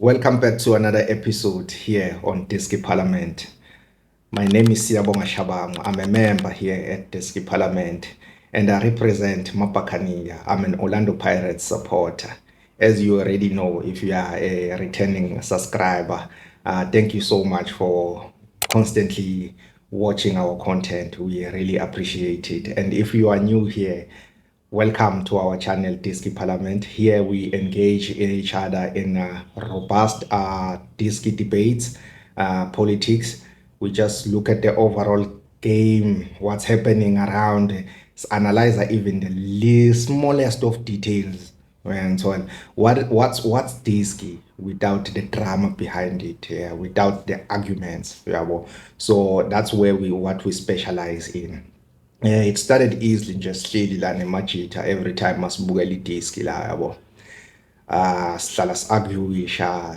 Welcome back to another episode here on Diski Parliament. My name is Siyabonga Shabangu. I'm a member here at Diski Parliament and I represent Mapakania. I'm an Orlando Pirates supporter. As you already know, if you are a returning subscriber, thank you so much for constantly watching our content. We really appreciate it. And if you are new here, welcome to our channel Diski Parliament. Here we engage each other in robust Diski debates, politics. We just look at the overall game, what's happening around, analyze even the smallest of details and so on. What's Diski without the drama behind it, without the arguments. So that's where what we specialize in. It started easily nje sihleli la nemajita every time masibukela idiski la yabo. Sihlala si-arguisha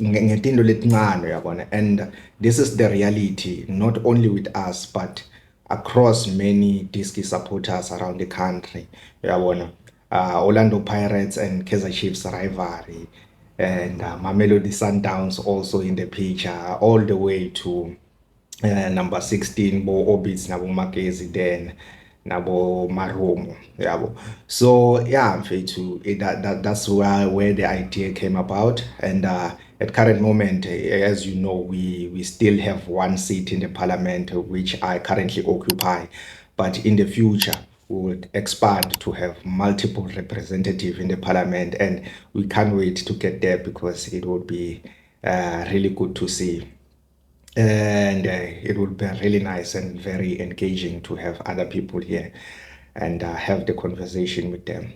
ngetinto letincane yabona, and this is the reality not only with us but across many Diski supporters around the country yabona. Orlando Pirates and Kaizer Chiefs rivalry and Mamelodi Sundowns also in the picture all the way to number 16 bo Obits nabo Magezi then nabo Maromo yabo. So yeah, that's where the idea came about. And at current moment, as you know, we still have one seat in the parliament which I currently occupy, but in the future we would expand to have multiple representatives in the parliament, and we can't wait to get there because it would be really good to see. And it would be really nice and very engaging to have other people here and have the conversation with them.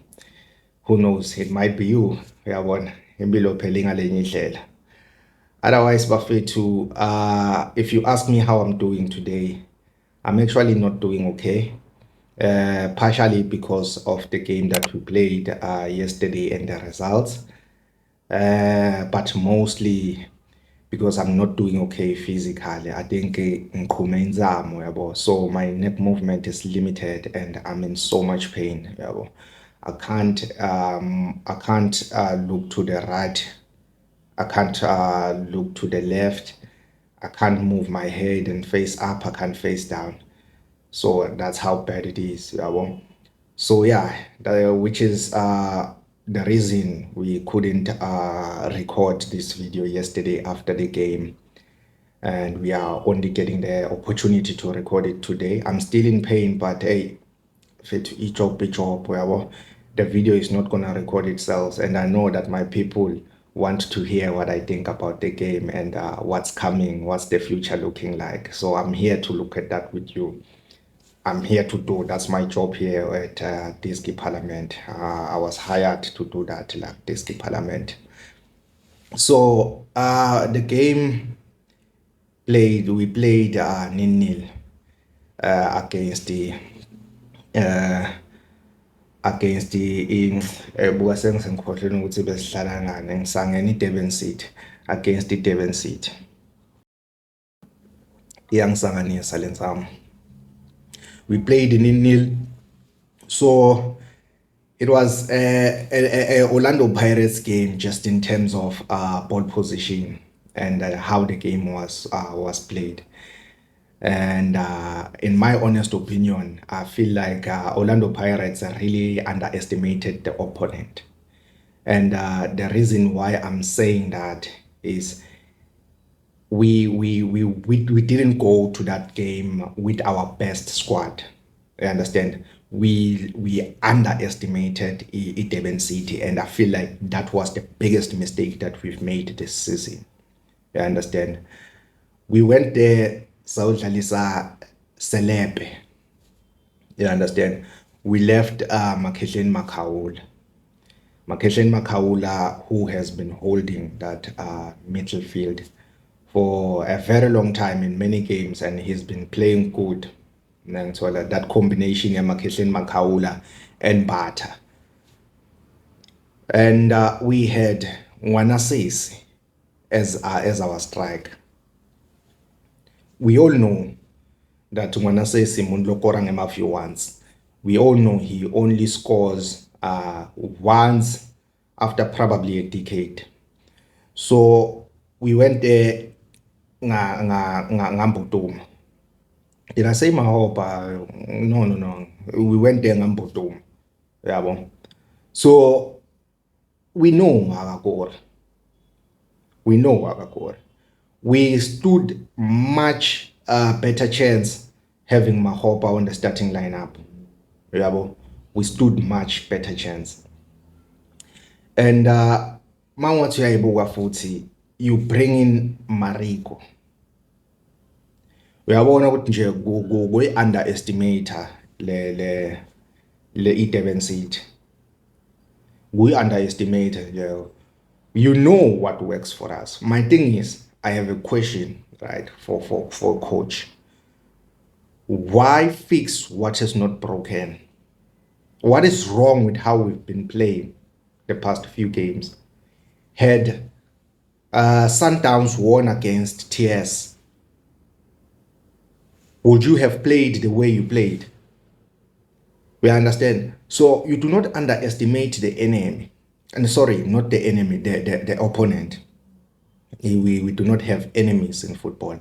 Who knows, it might be you. Uyabona, impilo phela ingalenye indlela. Otherwise, bafethu, if you ask me how I'm doing today, I'm actually not doing okay. Partially because of the game that we played yesterday and the results, but mostly because I'm not doing okay physically. I think ngiqhume inzamo yabo, so my neck movement is limited and I'm in so much pain yabo. I can't look to the right, I can't look to the left, I can't move my head and face up, I can't face down. So that's how bad it is yabo. So yeah, which is the reason we couldn't record this video yesterday after the game, and we are only getting the opportunity to record it today. I'm still in pain, but hey, the video is not gonna record itself, and I know that my people want to hear what I think about the game and what's coming, what's the future looking like. So I'm here to look at that with you. I'm here to do, that's my job here at Diski Parliament. I was hired to do that, like Diski Parliament. So the game we played 0-0 against the buka sengikhohlweni ukuthi besihlala ngane, ngisangena iDurban City against iDurban City. Iyangisanganisa lenzamo. We played 0-0. So it was a Orlando Pirates game just in terms of ball position and how the game was played. And in my honest opinion, I feel like Orlando Pirates really underestimated the opponent. And the reason why I'm saying that is we didn't go to that game with our best squad. You understand? We underestimated Durban City, and I feel like that was the biggest mistake that we've made this season. You understand? We went there, Saudlalisa Selepe. You understand? We left Makhehleni Makaula, who has been holding that midfield for a very long time in many games, and he's been playing good. So that combination of Makhehleni Makaula and Bata. And we had Wanasese as our striker. We all know that Wanasese Mundlokora Ngemafi once. We all know he only scores once after probably a decade. So we went there ngambuduma. Did I say Mahopa? No, no, no. We went there ngambuduma. Yabo. So we know Agakor. We know Agakor. We stood much better chance having Mahopa on the starting lineup. Yabo. We stood much better chance. And mawathu yayibuka futhi you bring in Mariko. Uyabona ukuthi nje underestimate le Durban City. We underestimate it. You know what works for us. My thing is, I have a question, right, for coach. Why fix what is not broken? What is wrong with how we've been playing the past few games? Had Sundowns won against TS, would you have played the way you played? We understand. So you do not underestimate the enemy. And sorry, not the enemy, the opponent. We do not have enemies in football.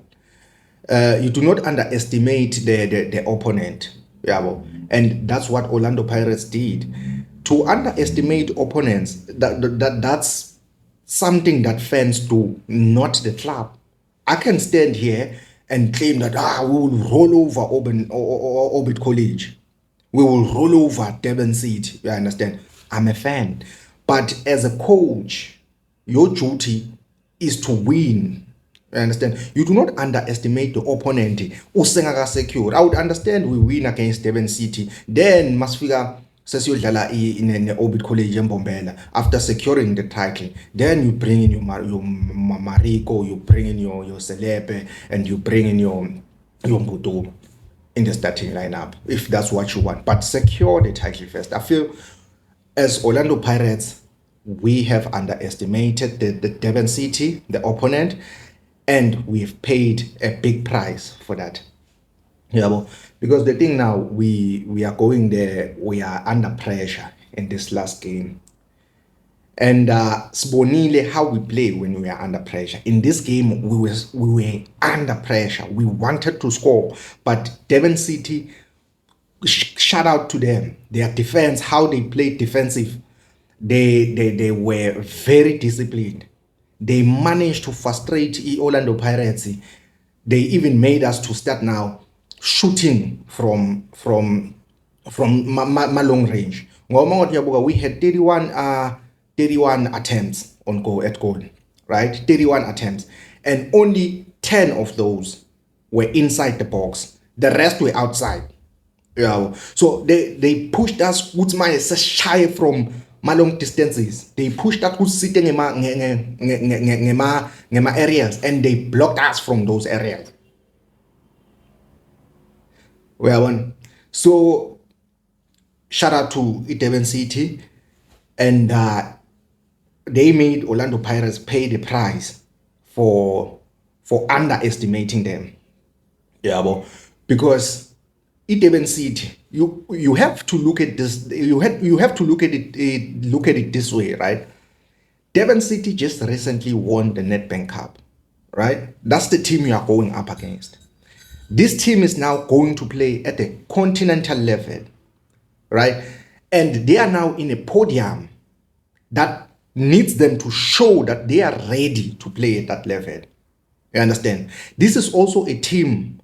You do not underestimate the opponent. And that's what Orlando Pirates did. To underestimate opponents, that's something that fans do, not the club. I can stand here and claim that we will roll over Orbit College. We will roll over Durban City. You understand? I'm a fan. But as a coach, your duty is to win. You understand? You do not underestimate the opponent. Secure. I would understand we win against Durban City. Then Masfiga sesiyodlala in Orbit College eMbombela after securing the title. Then you bring in your Mariko, you bring in your Selepe, and you bring in your Mbudu in the starting lineup, if that's what you want. But secure the title first. I feel as Orlando Pirates, we have underestimated the Durban City, the opponent, and we've paid a big price for that. Because the thing now, we are going there, we are under pressure in this last game. And Sibonile, how we play when we are under pressure. In this game, we were under pressure. We wanted to score, but Durban City, shout out to them. Their defense, how they played defensive, they were very disciplined. They managed to frustrate Orlando Pirates. They even made us to start now shooting from long range. We had 31 attempts on goal at goal, right? 31 attempts, and only 10 of those were inside the box. The rest were outside. So they pushed us shy from long distances. They pushed us sitting in areas, and they blocked us from those areas. So shout out to Durban City, and they made Orlando Pirates pay the price for underestimating them. Because Durban City, you have to look at this. You have to look at it this way, right? Durban City just recently won the Nedbank Cup, right? That's the team you are going up against. This team is now going to play at the continental level, right? And they are now in a podium that needs them to show that they are ready to play at that level. You understand? This is also a team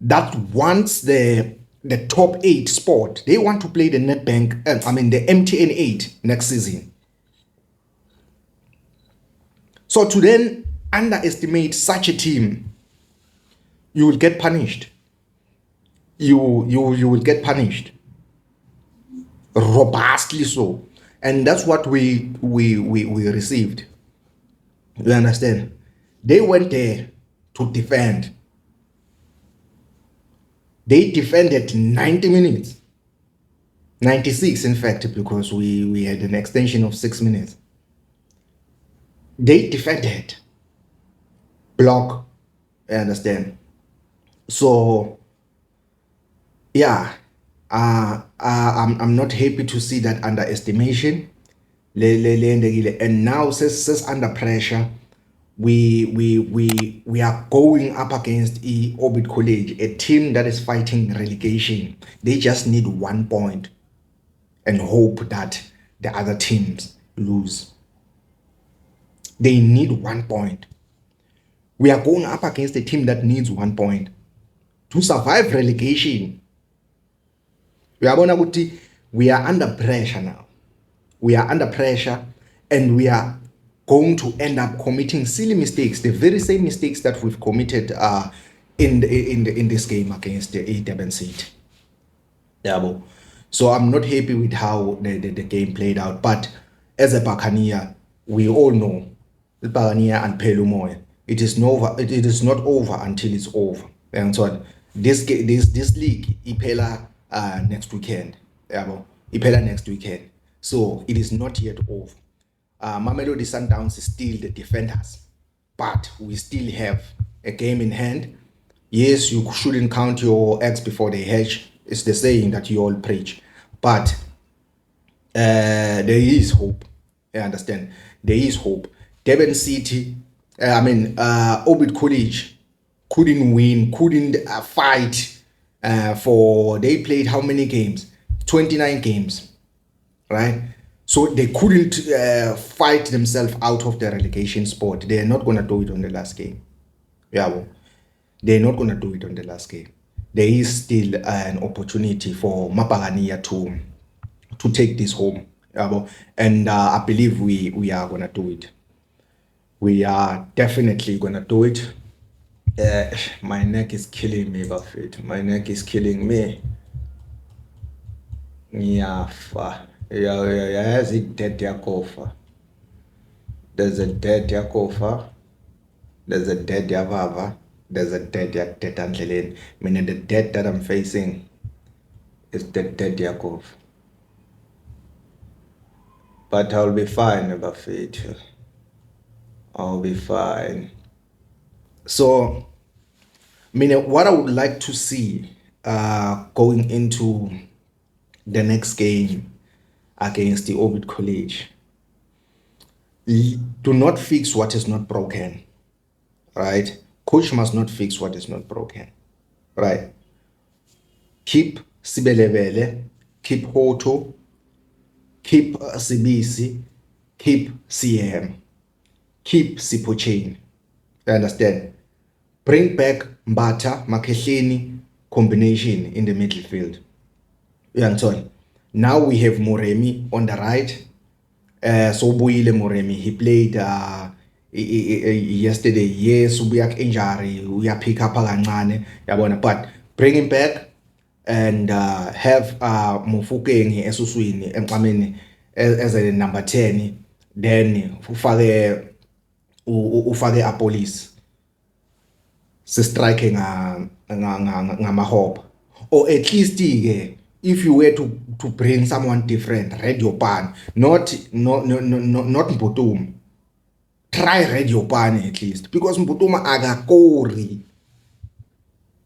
that wants the top 8 spot. They want to play the Nedbank, the MTN 8 next season. So to then underestimate such a team, you will get punished. You will get punished. Robustly so. And that's what we received. You understand? They went there to defend. They defended 90 minutes. 96, in fact, because we had an extension of 6 minutes. They defended. Block. You understand? So, yeah, I'm not happy to see that underestimation. and now says under pressure. We are going up against Orbit College, a team that is fighting relegation. They just need 1 point and hope that the other teams lose. They need 1 point. We are going up against a team that needs 1 point to survive relegation. We are under pressure now. We are under pressure, and we are going to end up committing silly mistakes, the very same mistakes that we've committed in this game against the Durban City. Yeah, so I'm not happy with how the game played out. But as a Buccaneer, we all know the Buccaneer and Pelumoy. It is not over until it's over. And so this league ipela next weekend. Yeah, ipela next weekend. So it is not yet over. Mamelodi Sundowns is still the defenders, but we still have a game in hand. Yes, you shouldn't count your eggs before they hatch. It's the saying that you all preach, but there is hope. I understand. There is hope. Durban City, Orbit College couldn't win, couldn't fight for. They played how many games? 29 games, right? So they couldn't fight themselves out of the relegation spot. They're not going to do it on the last game. Yeah, they're not going to do it on the last game. There is still an opportunity for Mapagania to take this home. Yeah, and I believe we are going to do it. We are definitely going to do it. My neck is killing me, Buffett. My neck is killing me. Yeah. Yazi dead yakofa. There's a dead yakofa. There's a dead yavava. There's a dead andleleni. Meaning the dead that I'm facing is the dead Yakov. But I'll be fine, Buffett. I'll be fine. So, what I would like to see going into the next game against the Orbit College, do not fix what is not broken, right? Coach must not fix what is not broken, right? Keep Sibelevele, keep Hoto, keep Sibisi, keep CM, keep Sipochain. You understand? Bring back Mbata, Makehleni combination in the midfield. You understand? Now we have Moremi on the right. So Boile Moremi, he played yesterday. Yes, we are injury. We are pick up but bring him back and have Mufukeng Esuswini as a number 10. Then ufake a police. Striking ngamahope, or at least if you were to bring someone different, Radio Pan, not Mputum. Try Radio Pan at least, because Mputuma agakori.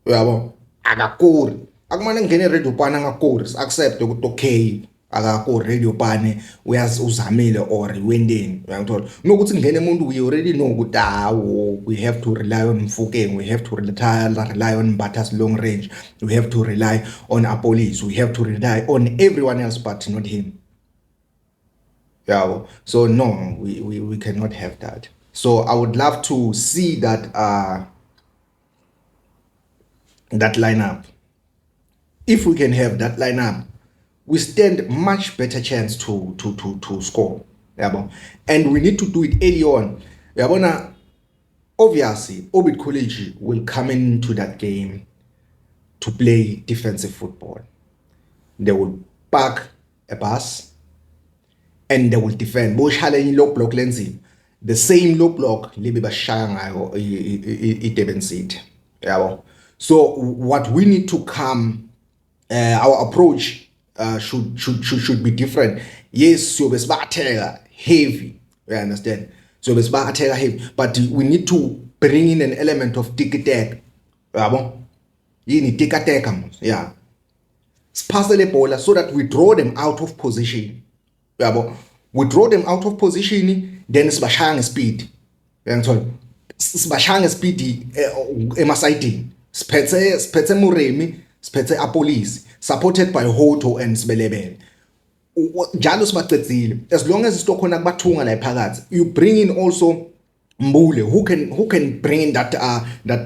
Yabo, agakori. Akumane ngene Radio Pan angakori, accept ukuthi okay. Akakho Radio Pan uzamile or wendeni uyangithola nokuthi ngene umuntu we already know ukuthi we have to rely on Mfukeng, we have to rely on Mbata's long range, we have to rely on our police, we have to rely on everyone else but not him. Yeah, so no, we cannot have that. So I would love to see that that lineup. If we can have that lineup, we stand much better chance to score. Yeah, and we need to do it early on. Yeah, obviously, Orbit College will come into that game to play defensive football. They will park a bus and they will defend. Low block lensing. The same low block libe bashaya ngayo Durban City. Yeah. So what we need to come, our approach should be different. Yes, so it's heavy. You understand? So it's heavy, but we need to bring in an element of tick-tack. You need tick-tack. Yeah. Pass the ball so that we draw them out of position. we draw them out of position, then sibashaya ngespeed. Uyangithola? Sibashaya ngespeed emasayidini. Siphethe Muremi, siphethe apolice, supported by Hoto and Sibelebele. Njalo sibacedzile. As long as istokhona kubathunga la ephakathi, you bring in also Mbule, who can bring in that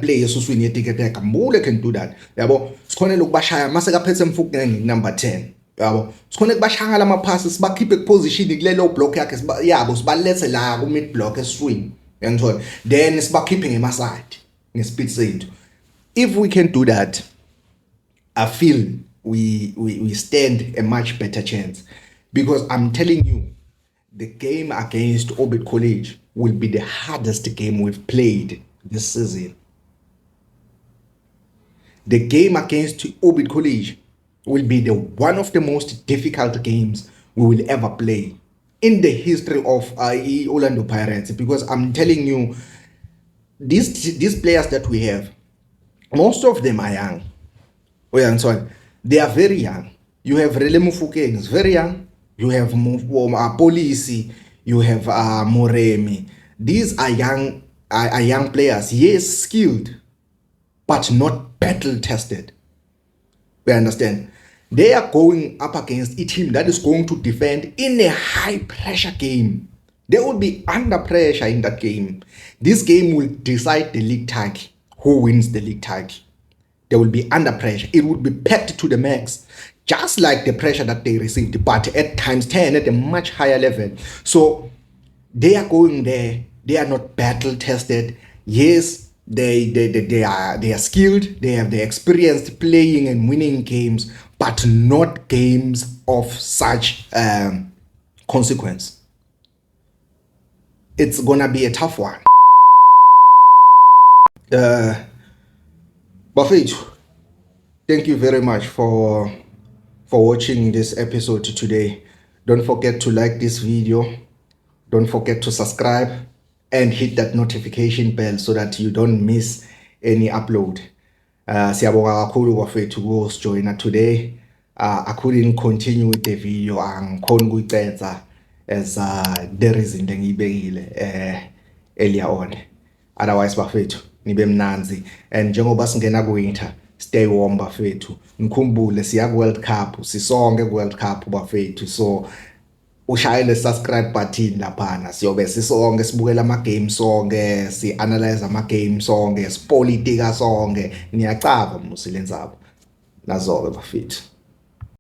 player esuswini yeTiketeka. Mbule can do that. Yabo, sikhonela ukubashaya mase kaphethe Mfukeng number 10. Yabo, sikhona kubashaya lama passes sibakhiphe position kulelo block yakhe yabo sibalethe la ku mid block eswing. Uyangithola? Then sibakhiphe ngemaside ngespeed sethu. If we can do that, I feel we stand a much better chance, because I'm telling you, the game against Orbit College will be the hardest game we've played this season. The game against Orbit College will be one of the most difficult games we will ever play in the history of Orlando Pirates, because I'm telling you, these players that we have, most of them are young. They are very young. You have Rele Mufokeng, is very young. You have Police. You have Moremi. These are young players. Yes, skilled, but not battle tested. We understand. They are going up against a team that is going to defend in a high pressure game. They will be under pressure in that game. This game will decide the league title. Who wins the league title? They will be under pressure. It will be packed to the max, just like the pressure that they received, but at times 10 at a much higher level. So they are going there. They are not battle tested. Yes, they are skilled. They have the experience playing and winning games, but not games of such consequence. It's gonna be a tough one. Buffett, thank you very much for watching this episode today. Don't forget to like this video. Don't forget to subscribe and hit that notification bell so that you don't miss any upload. Siyabonga kakhulu bafethu kujoina today. I couldn't continue with the video angikhona ukuyicenza as there is into engiyibekile earlier on. Otherwise bafethu nibe mnanzi, and njengoba singena ku winter, stay warm bafethu. Nikhumbule siya ku World Cup, sisonke ku World Cup bafethu. So ushayele subscribe button laphana, siyobe sisonke sibukela ama games sonke, si analyze ama games sonke, sipolitika sonke. Niyacaba musilenzapo nazo ke bafethu.